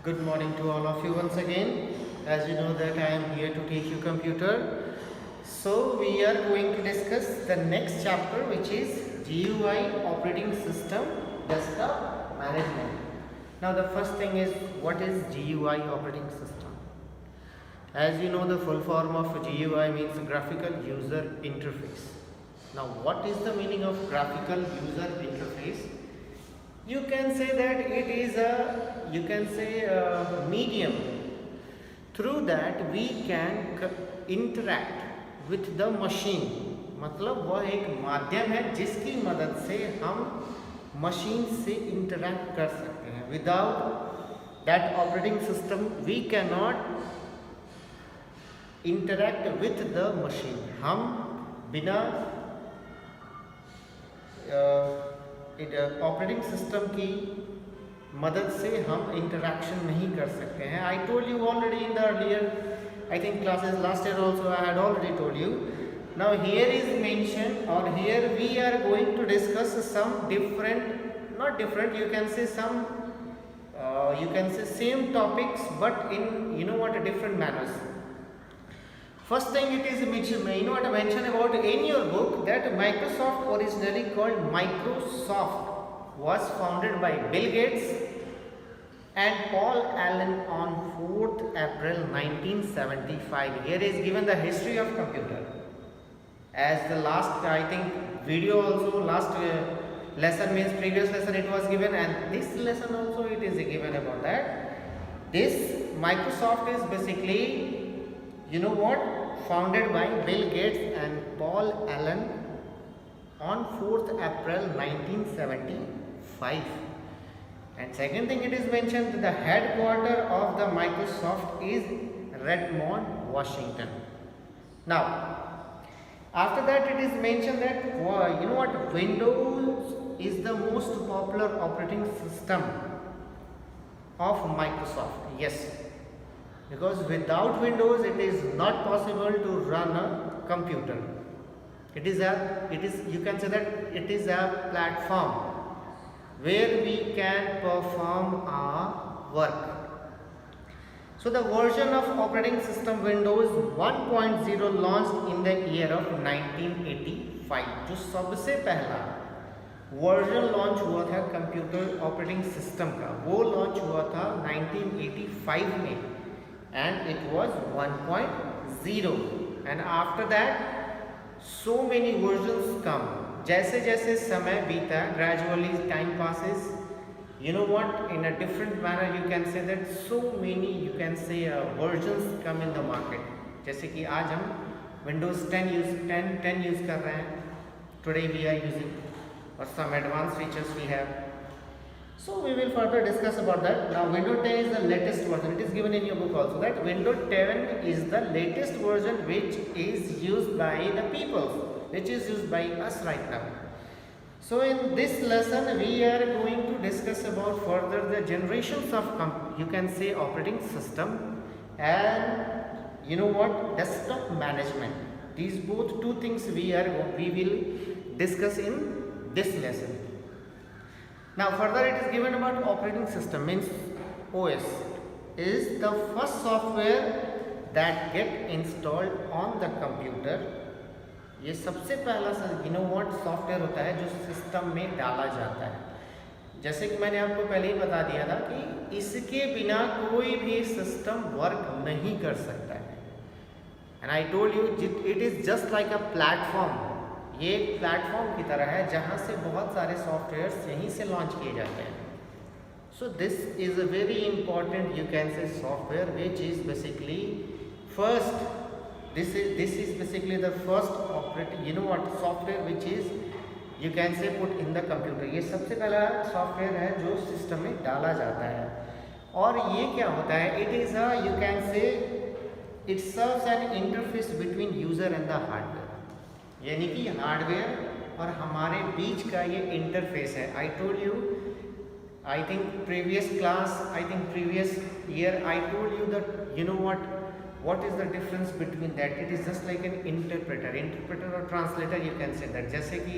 Good morning to all of you once again. As you know that I am here to teach you computer. So we are going to discuss the next chapter, which is GUI operating system desktop management. Now the first thing is, what is GUI operating system? As you know, the full form of GUI means graphical user interface. Now what is the meaning of graphical user interface? You can say that it is a medium through that we can interact with the machine. मतलब वह एक माध्यम है जिसकी मदद से हम machine से इंटरैक्ट कर सकते हैं. Without that operating system we can not interact with the machine. हम बिना ऑपरेटिंग सिस्टम की मदद से हम इंटरैक्शन नहीं कर सकते हैं. I told you already in the earlier, I think classes last year also I had already told you. Now here is mention और here we are going to discuss some different, not different, you can say same topics but in different manners. First thing it is mention about in your book that Microsoft, originally called Microsoft, was founded by Bill Gates and Paul Allen on 4th April 1975. Here is given the history of computer. As the last, I think, video also, last lesson means previous lesson it was given, and this lesson also it is given about that. This Microsoft is basically, founded by Bill Gates and Paul Allen on 4th April 1975. And second thing it is mentioned that the headquarter of the Microsoft is Redmond, Washington. Now, after that it is mentioned that Windows is the most popular operating system of Microsoft. Yes, because without Windows it is not possible to run a computer. You can say that it is a platform where we can perform our work. So the version of operating system Windows 1.0 launched in the year of 1985. जो सबसे पहला version launch हुआ था computer operating system का, वो launch हुआ था 1985 में, and it was 1.0. and after that so many versions come. जैसे जैसे समय बीता, gradually time passes, in a different manner you can say that so many versions come in the market. जैसे कि आज हम Windows 10 यूज़ कर रहे हैं, today we are using, or some advanced features we have. So we will further discuss about that. Now Windows 10 is the latest version. It is given in your book also that Windows 10 is the latest version which is used by the people, which is used by us right now. So in this lesson we are going to discuss about further the generations of operating system and desktop management. These both two things we will discuss in this lesson. Now further it is given about operating system, means OS is the first software that get installed on the computer. ये सबसे पहला software होता है जो system में डाला जाता है. जैसे कि मैंने आपको पहले ही बता दिया था कि इसके बिना कोई भी सिस्टम वर्क नहीं कर सकता है. And I told you it is just like a platform. ये एक प्लेटफॉर्म की तरह है जहाँ से बहुत सारे सॉफ्टवेयर्स यहीं से लॉन्च किए जाते हैं. So this is a very important software which is basically first. This is basically the first software which is put in the computer. ये सबसे पहला सॉफ्टवेयर है जो सिस्टम में डाला जाता है. और ये क्या होता है? It serves an interface between user and the hardware. यानी कि हार्डवेयर और हमारे बीच का ये इंटरफेस है. आई told you, I think previous year I told you that what is the difference between that. It is just like an interpreter or translator, you can say that. जैसे कि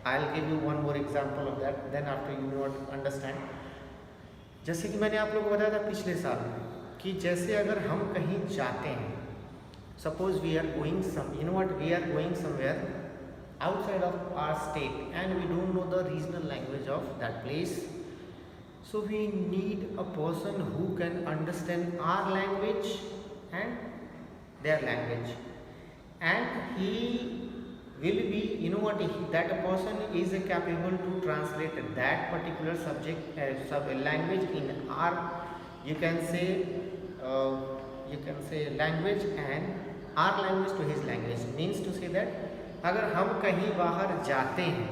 I'll give you one more example of that, then after you will understand. जैसे कि मैंने आप लोगों को बताया था पिछले साल कि जैसे अगर हम कहीं जाते हैं, suppose we are going we are going somewhere outside of our state and we don't know the regional language of that place, so we need a person who can understand our language and their language, and he will be that a person is capable to translate that particular subject language in our language and our language to his language. Means to say that अगर हम कहीं बाहर जाते हैं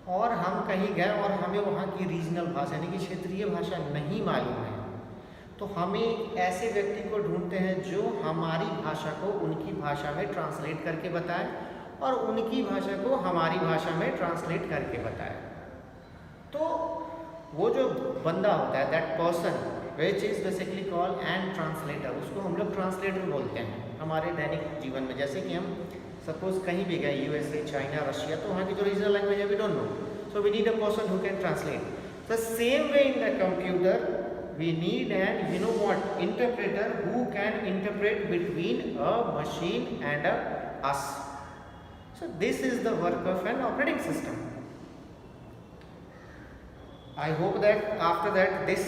और हम कहीं गए और हमें वहाँ की रीजनल भाषा यानी कि क्षेत्रीय भाषा नहीं मालूम है, तो हमें ऐसे व्यक्ति को ढूंढते हैं जो हमारी भाषा को उनकी भाषा में ट्रांसलेट करके बताए और उनकी भाषा को हमारी भाषा में ट्रांसलेट करके बताए। तो वो जो बंदा होता है, that person which is basically called and translator, उसको हम लोग ट्रांसलेटर बोलते हैं हमारे दैनिक जीवन में। जैसे कि हम सपोज कहीं भी गए, यूएसए, चाइना, रशिया, तो वहाँ की जो रीजनल लैंग्वेज है we don't know, so we need a person who can translate. The same way in the computer we need an interpreter who can interpret between a machine and us. So this is the work of an operating system. I hope that after that this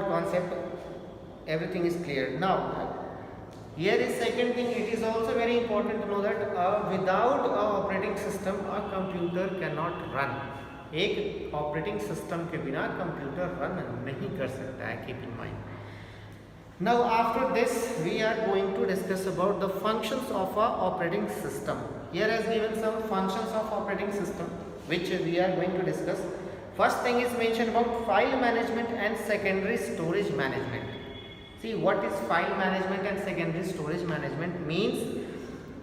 concept, everything is clear. Now here is second thing, it is also very important to know that without a operating system a computer cannot run. एक operating system के बिना computer run नहीं कर सकता है, keep in mind. Now after this we are going to discuss about the functions of a operating system. Here has given some functions of operating system which we are going to discuss. First thing is mention about file management and secondary storage management. See what is file management and secondary storage management? Means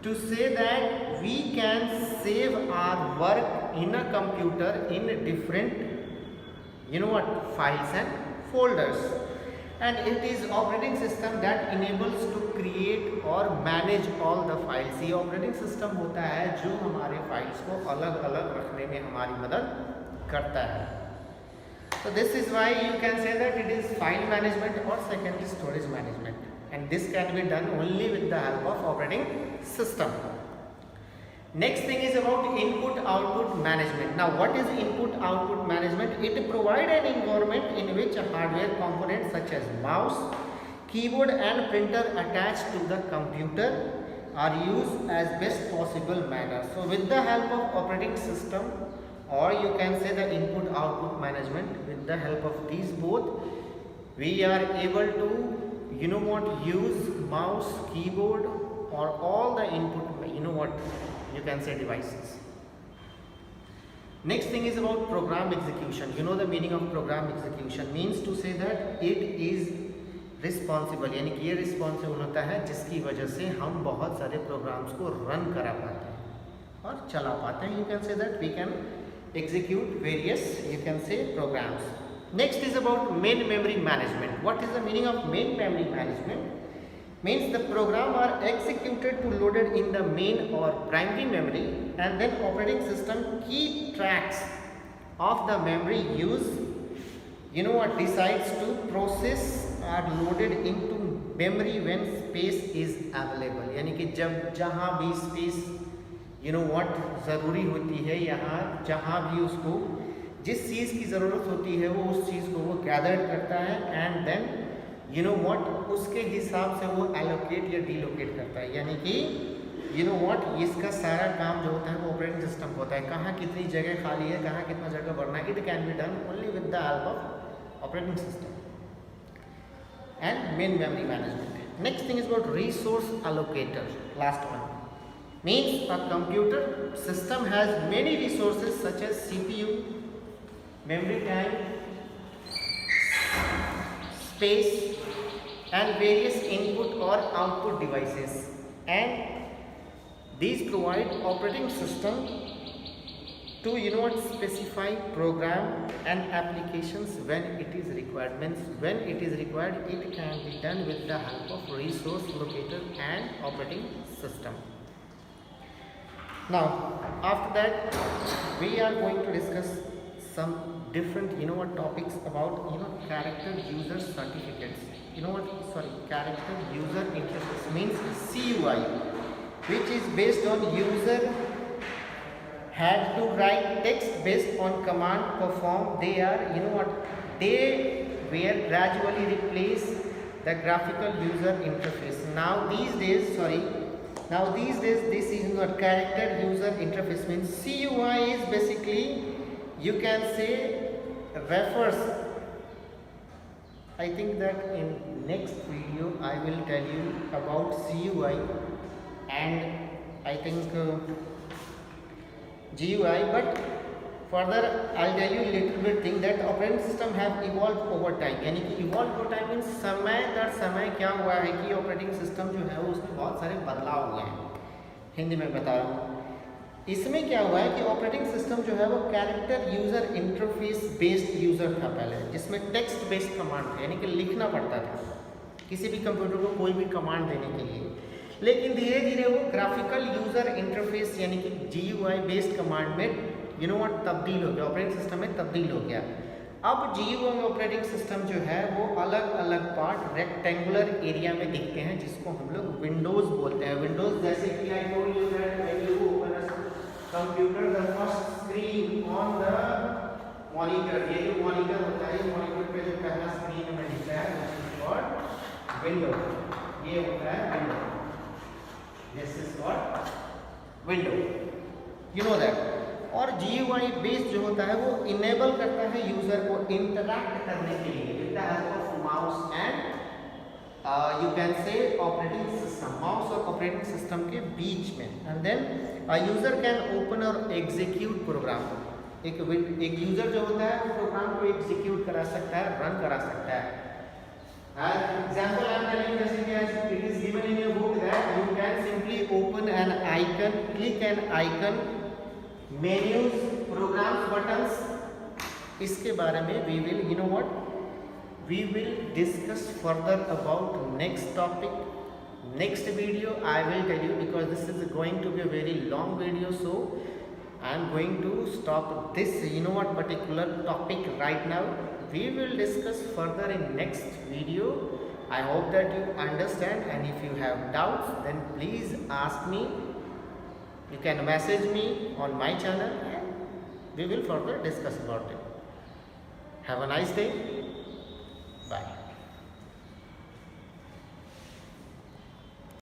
to say that we can save our work in a computer in different files and folders, and it is operating system that enables to create or manage all the files। ये operating system होता है जो हमारे files को अलग अलग रखने में हमारी मदद करता है। So this is why you can say that it is file management or secondary storage management, and this can be done only with the help of operating system. Next thing is about input output management. Now what is input output management? It provides an environment in which hardware components such as mouse, keyboard and printer attached to the computer are used as best possible manner. So with the help of operating system, or you can say the input output management, with the help of these both we are able to use mouse, keyboard or all the input you can say devices. Next thing is about program execution. You know the meaning of program execution means to say that it is responsible, यानी कि ये responsible होता है जिसकी वजह से हम बहुत सारे प्रोग्राम्स को रन करा पाते हैं और चला पाते हैं। You can say that we can execute various programs. Next is about main memory management. What is the meaning of main memory management? Means the program are executed to loaded in the main or primary memory, and then operating system keep tracks of the memory use decides to process are loaded into memory when space is available। यानी कि जब जहाँ भी space ज़रूरी होती है, यहाँ जहाँ भी उसको जिस चीज़ की ज़रूरत होती है वो उस चीज़ को वो गैदर करता है, एंड देन उसके हिसाब से वो एलोकेट या डीलोकेट करता है। यानी कि इसका सारा काम जो होता है वो ऑपरेटिंग सिस्टम होता है। कहाँ कितनी जगह खाली है, कहाँ कितना जगह भरना है, it can be done only with the help of operating system and main memory management. Next thing is about resource allocator, last one. Means a computer system has many resources such as CPU, memory time, space and various input or output devices, and these provide operating system to specify program and applications when it is required. Means when it is required it can be done with the help of resource locator and operating system. Now after that we are going to discuss some different topics about character user certificates. Character user interface means CUI, which is based on user had to write text based on command perform. They are they were gradually replace the graphical user interface. Now these days this is not character user interface means CUI is basically, you can say, refers. I think that in next video I will tell you about CUI and I think GUI, but further I'll tell you a little bit thing that operating system have evolved over time. यानी कि evolved over time means समय दर समय क्या हुआ है कि operating system जो है उसमें बहुत सारे बदलाव हुए हैं. हिंदी में बता रहा हूँ. इसमें क्या हुआ है कि ऑपरेटिंग सिस्टम जो है वो character user interface based user था पहले, जिसमें टेक्स्ट बेस्ड कमांड था, यानी कि लिखना पड़ता था किसी भी कंप्यूटर को कोई भी कमांड देने के लिए. लेकिन धीरे धीरे वो ग्राफिकल यूज़र इंटरफेस यानी कि GUI बेस्ड कमांड में तब्दील हो गया, ऑपरेटिंग सिस्टम में तब्दील हो गया. अब GUI में ऑपरेटिंग सिस्टम जो है वो अलग अलग पार्ट रेक्टेंगुलर एरिया में दिखते हैं, जिसको हम लोग विंडोज़ बोलते हैं. विंडोज़ जैसे कि आई told you that when you open a computer the first screen on the monitor, ये जो मॉनिटर होता है, मॉनिटर पे जो पहला स्क्रीन में दिखता है दिस इज कॉल्ड विंडो. ये होता है window, this is called window, you know that. और GUI बेस्ड जो होता है वो इनेबल करता है यूजर को इंटरैक्ट करने के लिए with the help of mouse and you can say operating system, mouse और ऑपरेटिंग सिस्टम के बीच में. And then user can open और एग्जीक्यूट प्रोग्राम. एक यूजर जो होता है प्रोग्राम को एग्जीक्यूट करा सकता है, रन करा सकता है. Example I am telling you, जैसे कि as it is given in your book that you can simply open an icon, click an icon, menus, programs, buttons. इसके बारे में we will we will discuss further about next topic, next video. I will tell you because this is going to be a very long video, so I am going to stop this particular topic right now. We will discuss further in next video. I hope that you understand, and if you have doubts then please ask me. You can message me on my channel and we will further discuss about it. Have a nice day.